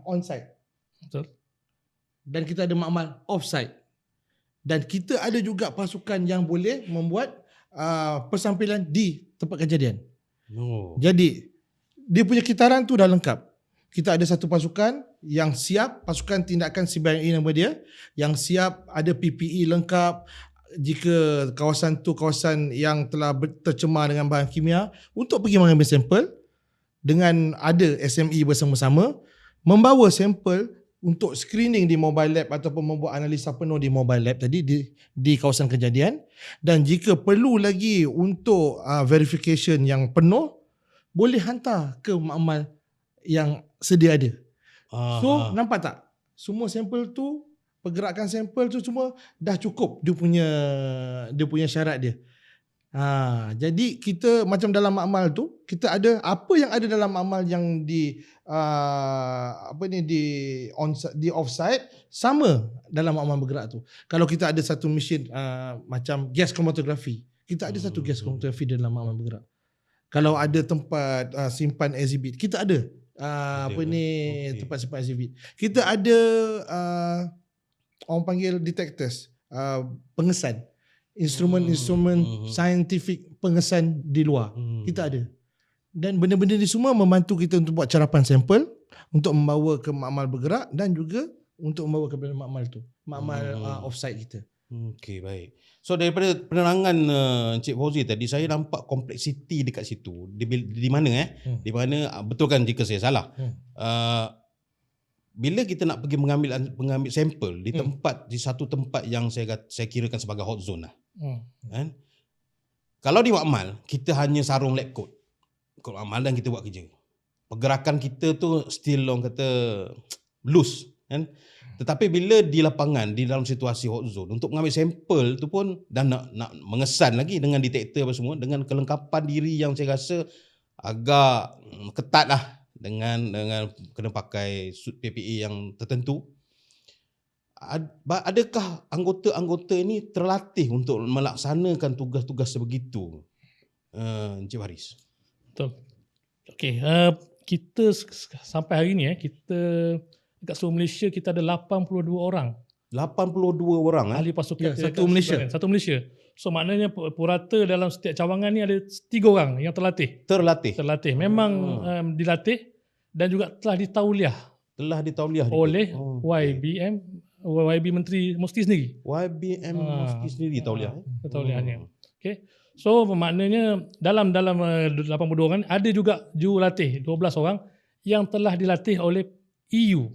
on-site. Betul. Dan kita ada makmal off-site. Dan kita ada juga pasukan yang boleh membuat persampilan di tempat kejadian. Jadi dia punya kitaran tu dah lengkap. Kita ada satu pasukan yang siap, pasukan tindakan CBRNE nama dia, yang siap, ada PPE lengkap. Jika kawasan tu kawasan yang telah tercemar dengan bahan kimia, untuk pergi mengambil sampel dengan ada SME bersama-sama, membawa sampel untuk screening di mobile lab ataupun membuat analisa penuh di mobile lab tadi di kawasan kejadian, dan jika perlu lagi untuk verification yang penuh, boleh hantar ke makmal yang sedia ada. So nampak tak? Semua sampel tu, pergerakan sampel tu semua dah cukup dia punya syarat dia. Jadi kita macam dalam makmal tu, kita ada apa yang ada dalam makmal yang di di offsite, sama dalam makmal bergerak tu. Kalau kita ada satu mesin macam gas chromatography, kita ada satu gas chromatography dalam makmal bergerak. Kalau ada tempat simpan exhibit, kita ada tempat simpan exhibit. Kita ada orang panggil detectors, pengesan. Instrumen saintifik pengesan di luar. Kita ada. Dan benda-benda ni semua membantu kita untuk buat carapan sampel, untuk membawa ke makmal bergerak, dan juga untuk membawa ke makmal tu, makmal offsite kita. Okey, baik. So daripada penerangan Encik Fauzi tadi, saya nampak kompleksiti dekat situ. Di mana Di mana, betul kan jika saya salah. Bila kita nak pergi mengambil sampel di satu tempat yang saya kirakan sebagai hot zone lah. Kan? Kalau di makmal, kita hanya sarung lab coat makmal dan kita buat kerja. Pergerakan kita tu still orang kata loose kan. Tetapi bila di lapangan, di dalam situasi hot zone, untuk mengambil sampel tu pun dah nak mengesan lagi dengan detektor apa semua, dengan kelengkapan diri yang saya rasa agak ketat lah, dengan kena pakai suit PPE yang tertentu. Adakah anggota-anggota ini terlatih untuk melaksanakan tugas-tugas sebegitu, Encik Faris? Betul. Okey, kita sampai hari ni kita dekat seluruh Malaysia kita ada 82 orang. 82 orang ahli pasukan satu Malaysia. Satu Malaysia. So maknanya purata dalam setiap cawangan ni ada 3 orang yang terlatih. Memang dilatih dan juga telah ditauliah oleh YB Menteri Musti sendiri. YBM Musti sendiri tauliah. Tauliahnya. Okey. So maknanya dalam 82 orang ada juga jurulatih 12 orang yang telah dilatih oleh EU.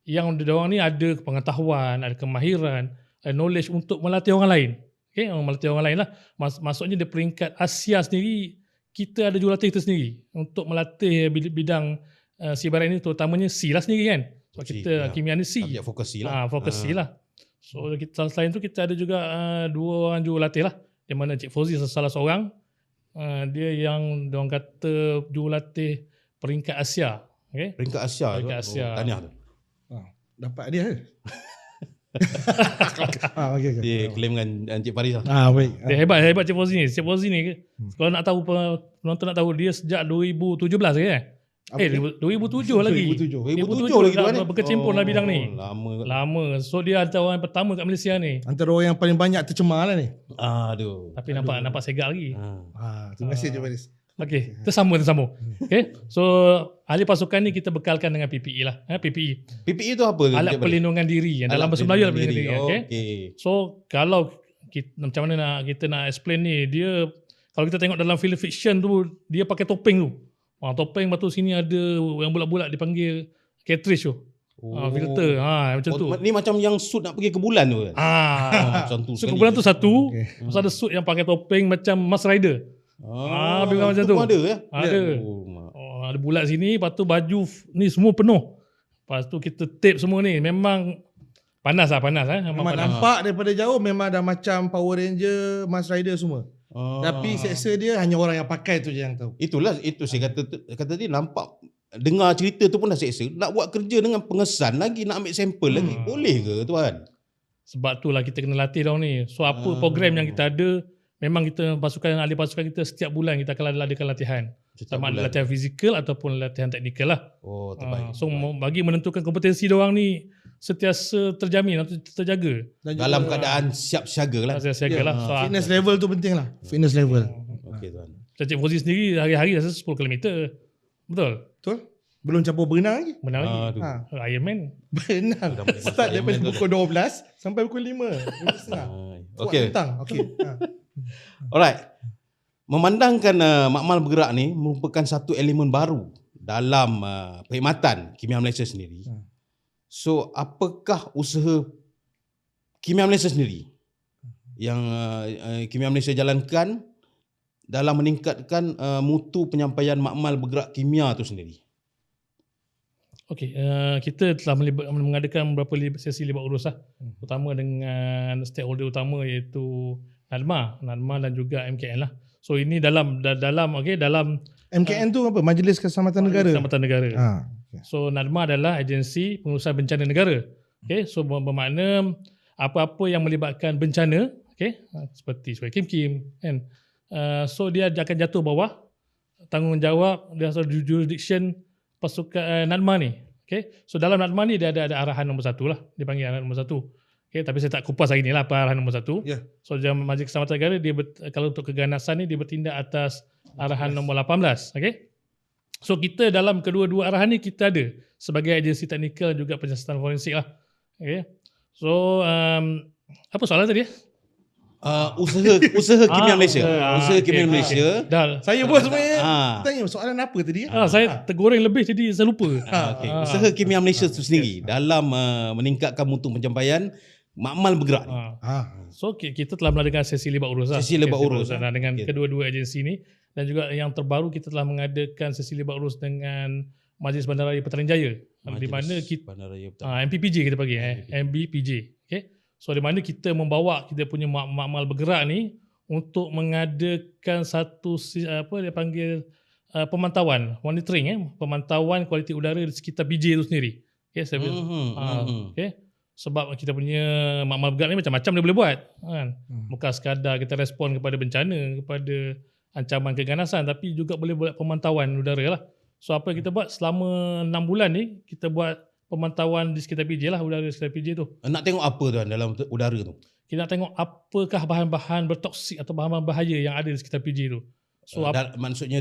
Yang diorang ni ada pengetahuan, ada kemahiran, ada knowledge untuk melatih orang lain. Okay, melatih orang lain lah. Maksudnya di peringkat Asia sendiri, kita ada jurulatih kita sendiri untuk melatih bidang sibaran ini, terutamanya C lah sendiri kan. Sebab kita kimia ni C. Subjek fokus C lah. Fokus C lah. So selain tu kita ada juga 2 orang jurulatih lah. Di mana Cik Fauzi salah seorang. Dia yang diorang kata jurulatih peringkat Asia. Okay? Peringkat Asia tu. Peringkat Asia. Tahniah tu. Dapat dia ke? Okay. Dia claim dengan Encik Faris lah. Baik. Dia hebat Cik Fauzi ni. Cik Fauzi ni kalau nak tahu, penonton nak tahu, dia sejak 2017 ke kan? 2007 lagi. 2007 lagi tu kan? Berkecimpung dalam bidang ni. Lama. So dia antara orang yang pertama kat Malaysia ni. Antara orang yang paling banyak tercemar lah ni. Aduh. Tapi nampak segar lagi. Terima kasih Cik Faris. Okey, tersambung. Okey. So ahli pasukan ni kita bekalkan dengan PPE lah. PPE. PPE tu apa? Alat perlindungan diri. Yang dalam bahasa Melayu alat perlindungan diri. Okay. So kalau macam mana kita nak explain ni, dia kalau kita tengok dalam film fiction tu, dia pakai topeng tu. Topeng, lepas tu sini ada yang bulat-bulat dipanggil cartridge tu. Filter. Macam tu. Ni macam yang suit nak pergi ke bulan tu kan? Macam tu. So ke bulan tu satu. Lepas ada suit yang pakai topeng macam Mask Rider. Bila macam tu. Ada ya? Ada. Ada bulat sini, lepas tu baju ni semua penuh. Lepas tu kita tape semua ni. Memang panas. Memang nampak daripada jauh memang dah macam Power Ranger, Mask Rider semua. Tapi seksa dia hanya orang yang pakai tu je yang tahu. Itu saya kata dia nampak, dengar cerita tu pun dah seksa. Nak buat kerja dengan pengesan lagi, nak ambil sampel lagi. Boleh ke tuan? Sebab tu lah kita kena latih diorang ni. So apa program yang kita ada, memang kita ahli pasukan kita setiap bulan kita akan adakan latihan. Sama ada latihan fizikal ataupun latihan teknikal lah. Terbaik. So bagi menentukan kompetensi diorang ni sentiasa terjamin atau terjaga. Dalam keadaan siap siaga lah. Siaga lah. So, fitness level tu penting lah. Fitness level. Okey tuan. Cik Fauzi sendiri hari-hari rasa 10 km. Betul? Betul? Belum campur berenang lagi. Benar lagi. Iron Man. Berenang. Start daripada pukul 12 sampai pukul 5. Okey. Okey. Alright. Memandangkan makmal bergerak ni merupakan satu elemen baru dalam perkhidmatan kimia Malaysia sendiri. So apakah usaha kimia Malaysia sendiri yang kimia Malaysia jalankan dalam meningkatkan mutu penyampaian makmal bergerak kimia tu sendiri? Okey, kita telah mengadakan beberapa sesi libat urus lah. Terutama dengan stakeholder utama iaitu NADMA dan juga MKN lah. So ini dalam MKN tu apa? Majlis Keselamatan Negara. Keselamatan Negara. So NADMA adalah agensi pengurusan bencana negara. Okay, so bermakna apa-apa yang melibatkan bencana, okay, seperti Kim kan. So dia akan jatuh bawah tanggungjawab dia jurisdiction pasukan NADMA ni. Okay, so dalam NADMA ni dia ada arahan nombor 1 lah. Dia panggil arahan nombor 1. Okay, tapi saya tak kupas hari ni lah apa arahan nombor 1. So dalam Majlis Keselamatan Negara dia kalau untuk keganasan ni dia bertindak atas arahan nombor 18. Okay. So kita dalam kedua-dua arahan ni kita ada sebagai agensi teknikal juga penyiasatan forensik lah. Okay. So apa soalan tadi? Usaha kimia Malaysia. Usaha kimia Malaysia. Dah. Saya pun sebenarnya tanya soalan apa tadi? Saya tergoreng lebih jadi saya lupa. Usaha kimia Malaysia itu sendiri dalam meningkatkan mutu pencapaian makmal bergerak ni. So kita telah melakukan sesi libat urus lah. Sesi libat urus dengan kedua-dua agensi ni. Dan juga yang terbaru kita telah mengadakan sesi libat urus dengan Majlis Bandaraya Petaling Jaya. Di mana kita MPPJ kita panggil MBPJ. Okay. So di mana kita membawa kita punya makmal bergerak ni untuk mengadakan satu dia panggil pemantauan, monitoring pemantauan kualiti udara di sekitar PJ itu sendiri. Okay, okay. Sebab kita punya makmal bergerak ni macam-macam dia boleh buat kan. Bukan sekadar kita respon kepada bencana, kepada ancaman keganasan, tapi juga boleh buat pemantauan udara lah. So apa yang kita buat selama 6 bulan ni, kita buat pemantauan di sekitar PJ lah, udara di sekitar PJ tu. Nak tengok apa tuan dalam udara tu? Kita nak tengok apakah bahan-bahan bertoksik atau bahan-bahan bahaya yang ada di sekitar PJ tu. So maksudnya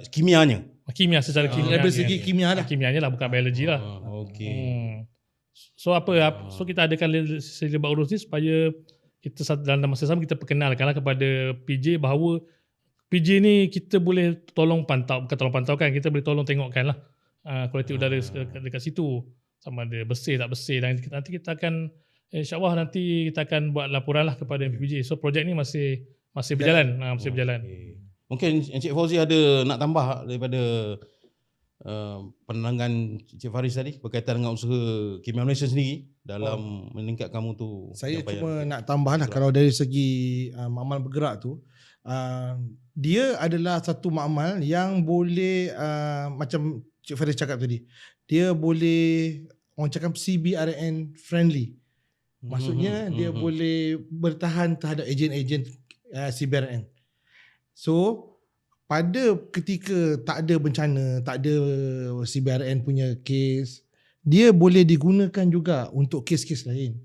kimianya? Kimia secara kimia. Dari segi kimia lah. Kimianya lah, bukan biologi lah. Okey. So so kita adakan sesi libat urus ni supaya kita dalam masa sama kita perkenalkanlah kepada PJ bahawa PJ ni kita boleh tolong pantau, bukan tolong pantau kan, kita boleh tolong tengokkan lah kualiti udara dekat situ, sama ada bersih tak bersih, dan nanti kita akan insyaAllah nanti kita akan buat laporan lah kepada MPPJ. So projek ni masih berjalan, masih berjalan. Okay. Mungkin Encik Fauzi ada nak tambah daripada penerangan Encik Faris tadi berkaitan dengan usaha Kimia Malaysia sendiri dalam meningkatkan mutu. Saya penyampaian. cuma nak tambah lah, kalau dari segi makmal bergerak tu, dia adalah satu makmal yang boleh macam Cik Faris cakap tadi, dia boleh orang cakap CBRN friendly. Maksudnya dia boleh bertahan terhadap ejen-ejen CBRN. So pada ketika tak ada bencana, tak ada CBRN punya kes, dia boleh digunakan juga untuk kes-kes lain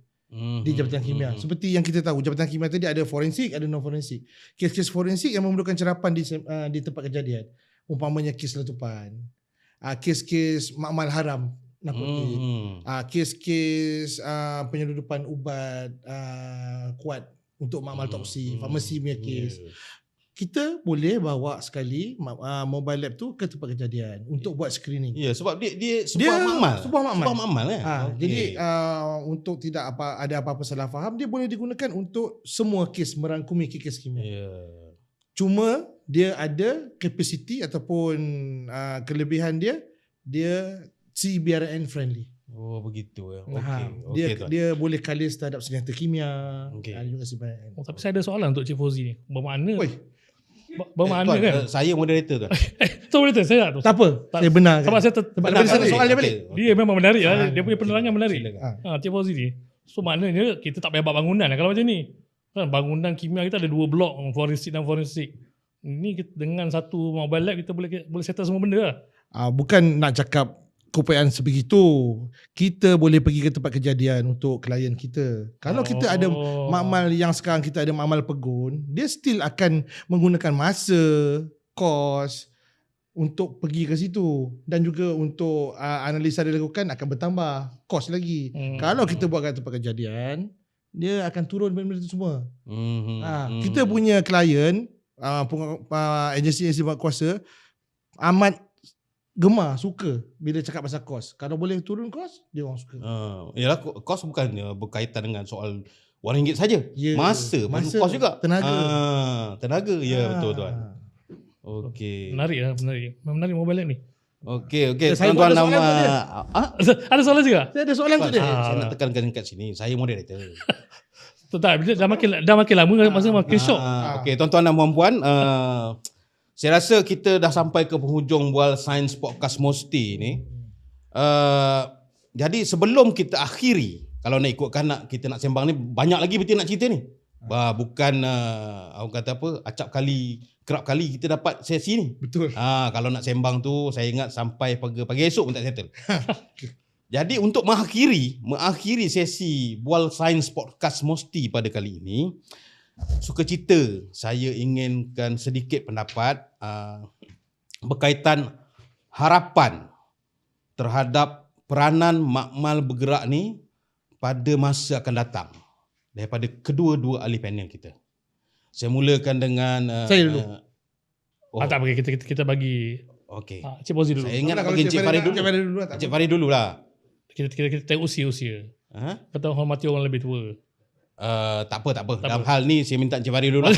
di Jabatan Kimia. Seperti yang kita tahu, Jabatan Kimia tadi ada forensik, ada non forensik. Kes-kes forensik yang memerlukan cerapan di tempat kejadian, umpamanya kes letupan, kes-kes makmal haram narkotik, kes-kes penyeludupan ubat kuat untuk makmal toksi, farmasi punya kes. Kita boleh bawa sekali mobile lab tu ke tempat kejadian untuk buat screening. Ya, sebab dia sebuah makmal. Sebuah makmal. Okay. Jadi untuk tidak ada apa-apa salah faham, dia boleh digunakan untuk semua kes, merangkumi kes kimia. Yeah. Cuma dia ada capacity ataupun kelebihan dia CBRN friendly. Oh begitu ya. Dia boleh kalis terhadap senjata kimia. Juga CBRN. Tapi saya ada soalan untuk Cik Fauzi ni. Bermakna Tuan, kan? saya moderator kan. So moderator saya tak tahu. Tak apa. Saya benar. Sebab saya Sebab soal dia balik. Dia memang menarik lah. Dia punya penerangan menarik. Cik Fauzi ni. So maknanya kita tak payah buat bangunan lah kalau macam ni. Kan bangunan kimia kita ada 2 blok, forensik dan forensik. Ini dengan satu mobile lab kita boleh settle semua benda lah. Bukan nak cakap keupayaan sebegitu. Kita boleh pergi ke tempat kejadian untuk klien kita. Kalau kita ada makmal yang sekarang kita ada makmal pegun, dia still akan menggunakan masa, kos untuk pergi ke situ, dan juga untuk analisa dilakukan akan bertambah kos lagi. Kalau kita buat kat tempat kejadian, dia akan turun benda-benda itu semua. Kita punya klien, agensi-agensi buat kuasa amat gemar, suka bila cakap pasal kos. Kalau boleh turun kos, dia orang suka. Yalah, kos bukan berkaitan dengan soal RM1 saja. Masa kos juga. Tenaga. Ya, betul tuan. Okey. Menarik mobile lab ni. Okey. Tuan-tuan nama Ada soalan juga? Saya ada soalan tu dia. Saya nak tekankan kat sini. Saya moderator. Tak, dah makin lama masa makin syok. Okey, tuan-tuan dan puan-puan, saya rasa kita dah sampai ke penghujung Bual Sains Podcast Mosti ni. Jadi sebelum kita akhiri, kalau nak ikutkan kita nak sembang ni, banyak lagi betul nak cerita ni. Bukan orang kata apa, kerap kali kita dapat sesi ni. Betul. Kalau nak sembang tu saya ingat sampai pagi esok pun tak settle. Jadi untuk mengakhiri sesi Bual Sains Podcast Mosti pada kali ini, sukacita saya inginkan sedikit pendapat berkaitan harapan terhadap peranan makmal bergerak ni pada masa akan datang daripada kedua-dua ahli panel kita. Saya mulakan dengan saya dulu. Tak apa, kita bagi Cik Fauzi dulu. Saya ingat nak bagi Encik Farid dulu. Encik Farid dululah. Kita tengok usia. Kita hormati orang lebih tua. Tak apa. Dalam hal ni saya minta Encik Farid dulu lah.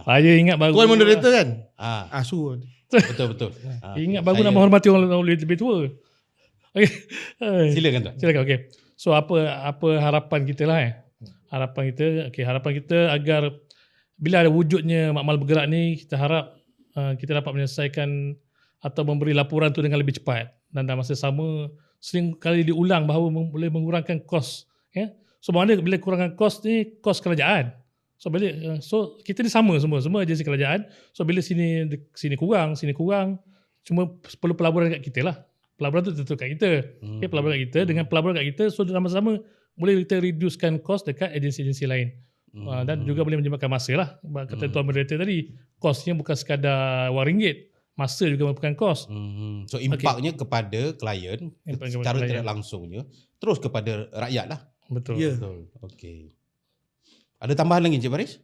Saya ingat baru. Tuan moderator kan? Suruh. Betul. Ingat baru nak menghormati orang lebih tua. Okay. Silakan tuan. Silakan. Okey. So apa harapan kita lah Harapan kita agar bila ada wujudnya makmal bergerak ni, kita harap kita dapat menyelesaikan atau memberi laporan tu dengan lebih cepat, dan dalam masa sama sering kali diulang bahawa boleh mengurangkan kos. So maknanya bila kurangkan kos ni, kos kerajaan. So kita ni sama semua agensi kerajaan. So bila sini kurang, cuma perlu pelaburan kat kita lah. Pelaburan tu tentu kat kita. Pelaburan kat kita, dengan pelaburan kat kita, so sama-sama boleh kita reducekan kos dekat agensi-agensi lain. Dan juga boleh menjimatkan masa lah. Kata Tuan Moderator tadi, kosnya bukan sekadar RM1, masa juga merupakan kos. So impaknya kepada klien secara tidak langsungnya, terus kepada rakyat lah. Betul. Okey. Ada tambahan lagi Encik Faris?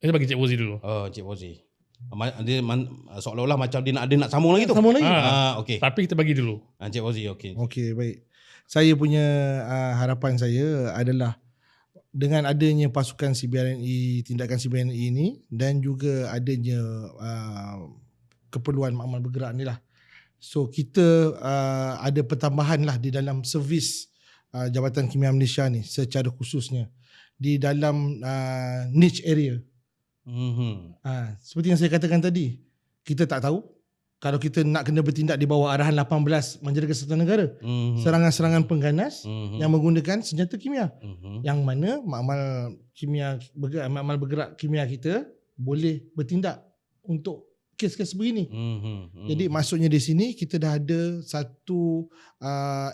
Saya bagi Cik Fauzi dulu. Encik Fauzi. Seolah-olah macam dia nak sambung lagi tu. Sambung lagi. Okey. Tapi kita bagi dulu. Encik Fauzi, okey. Okey, baik. Saya punya harapan saya adalah dengan adanya pasukan CBRNE, tindakan CBRNE ini dan juga adanya keperluan makmal bergerak ni lah. So kita ada pertambahan lah di dalam servis Jabatan Kimia Malaysia ni secara khususnya di dalam niche area. Seperti yang saya katakan tadi, kita tak tahu kalau kita nak kena bertindak di bawah arahan 18 Menjadi Kesatuan Negara. Serangan-serangan pengganas yang menggunakan senjata kimia. Yang mana makmal bergerak kimia kita boleh bertindak untuk kes-kes begini. Jadi maksudnya di sini kita dah ada satu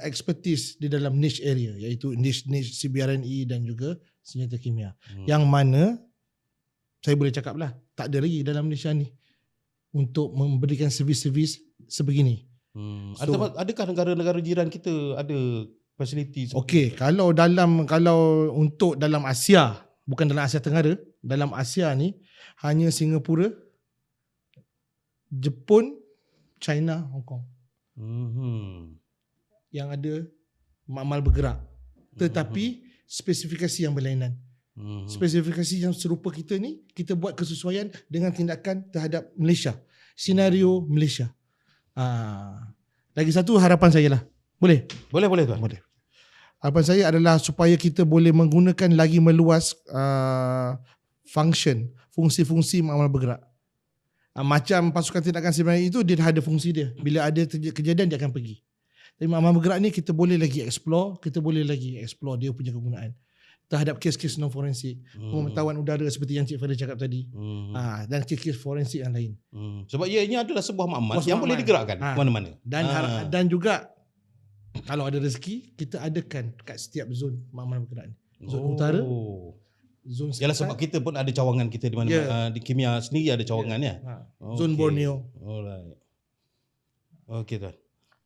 expertise di dalam niche area, iaitu niche CBRNE dan juga senjata kimia. Yang mana saya boleh cakap lah, tak ada lagi dalam Malaysia ni untuk memberikan servis-servis sebegini. Adakah negara-negara jiran kita ada fasiliti? Okey, kalau untuk dalam Asia, bukan dalam Asia Tenggara, dalam Asia ni hanya Singapura, Jepun, China, Hong Kong yang ada makmal bergerak. Tetapi spesifikasi yang berlainan. Spesifikasi yang serupa kita ni, kita buat kesesuaian dengan tindakan terhadap Malaysia. Senario Malaysia. Lagi satu harapan saya lah. Boleh? Boleh tuan. Boleh. Harapan saya adalah supaya kita boleh menggunakan lagi meluas fungsi-fungsi makmal bergerak. Macam pasukan tindakan CBRNE itu, dia dah ada fungsi dia. Bila ada kejadian, dia akan pergi. Tapi makmal bergerak ni kita boleh lagi explore dia punya kegunaan terhadap kes-kes non-forensik, pemantauan udara seperti yang Cik Farid cakap tadi, dan kes-kes forensik yang lain. Sebab ianya adalah sebuah makmal yang boleh digerakkan mana-mana. Dan juga kalau ada rezeki, kita adakan kat setiap zon makmal bergerak ni. Zon utara, zon selatan. Yalah, sebab kita pun ada cawangan kita di mana di kimia sendiri ada cawangan ya. Zon Borneo. Alright. Okey tuan.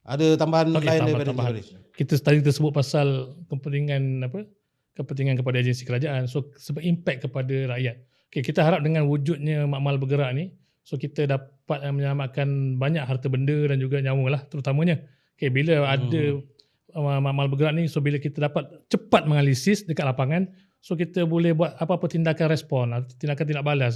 Ada tambahan lain daripada tambahan. Kita tadi tersebut pasal kepentingan kepada agensi kerajaan. So sebab impact kepada rakyat. Okay, kita harap dengan wujudnya makmal bergerak ni, so kita dapat menyelamatkan banyak harta benda dan juga nyawa lah terutamanya. Okay, bila ada makmal bergerak ni, so bila kita dapat cepat menganalisis dekat lapangan, so kita boleh buat apa-apa tindakan respon, tindakan tindak balas.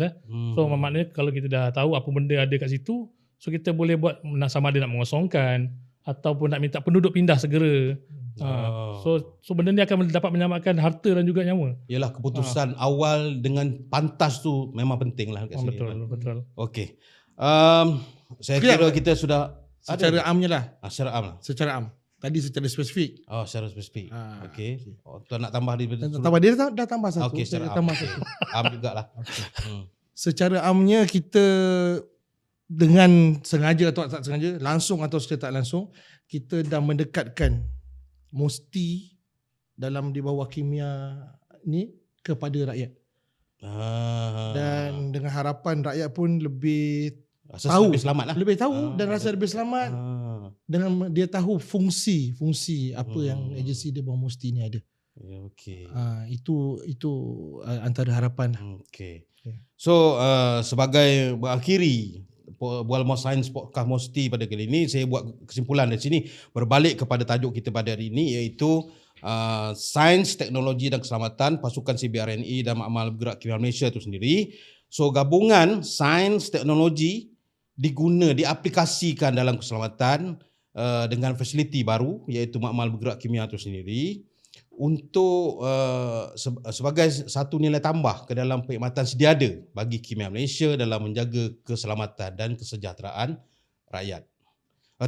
So maknanya kalau kita dah tahu apa benda ada kat situ, so kita boleh buat sama ada nak mengosongkan ataupun nak minta penduduk pindah segera. So benda ni akan dapat menyelamatkan harta dan juga nyawa. Yalah, keputusan awal dengan pantas tu memang penting lah kat sini. Betul. Okey. Saya kira kita sudah secara amnya lah. Secara am lah. Secara am. Tadi secara spesifik. Secara spesifik. Okey. Tuan nak tambah dia dah tambah satu. Okey, secara am. Am jugalah. Secara amnya kita dengan sengaja atau tak sengaja, langsung atau secara tak langsung, kita dah mendekatkan Mosti dalam di bawah kimia ni kepada rakyat. Dan dengan harapan rakyat pun lebih tahu, lebih selamat lah. Lebih tahu dan rasa lebih selamat. Dengan dia tahu fungsi apa yang agensi di bawah Mosti ni ada. Okey. Itu antara harapan. Okey. So sebagai berakhiri Bualma Sains Podcast Mosti pada kali ini, saya buat kesimpulan dari sini berbalik kepada tajuk kita pada hari ini, iaitu Sains, Teknologi dan Keselamatan Pasukan CBRNE dan Makmal Bergerak Kimia Malaysia itu sendiri. So gabungan sains, teknologi diaplikasikan dalam keselamatan dengan fasiliti baru, iaitu Makmal Bergerak Kimia itu sendiri, untuk sebagai satu nilai tambah ke dalam perkhidmatan sedia ada bagi Kimia Malaysia dalam menjaga keselamatan dan kesejahteraan rakyat.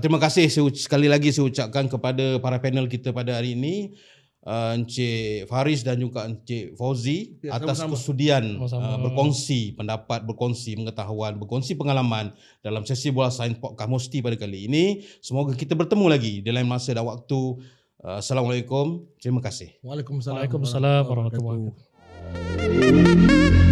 Terima kasih sekali lagi saya ucapkan kepada para panel kita pada hari ini, Encik Faris dan juga Encik Fauzi, atas kesudian berkongsi pendapat, berkongsi pengetahuan, berkongsi pengalaman dalam sesi Bola Sains Podcast Mosti pada kali ini. Semoga kita bertemu lagi di lain masa dan waktu. Assalamualaikum. Terima kasih. Waalaikumsalam. Waalaikumsalam warahmatullahi wabarakatuh.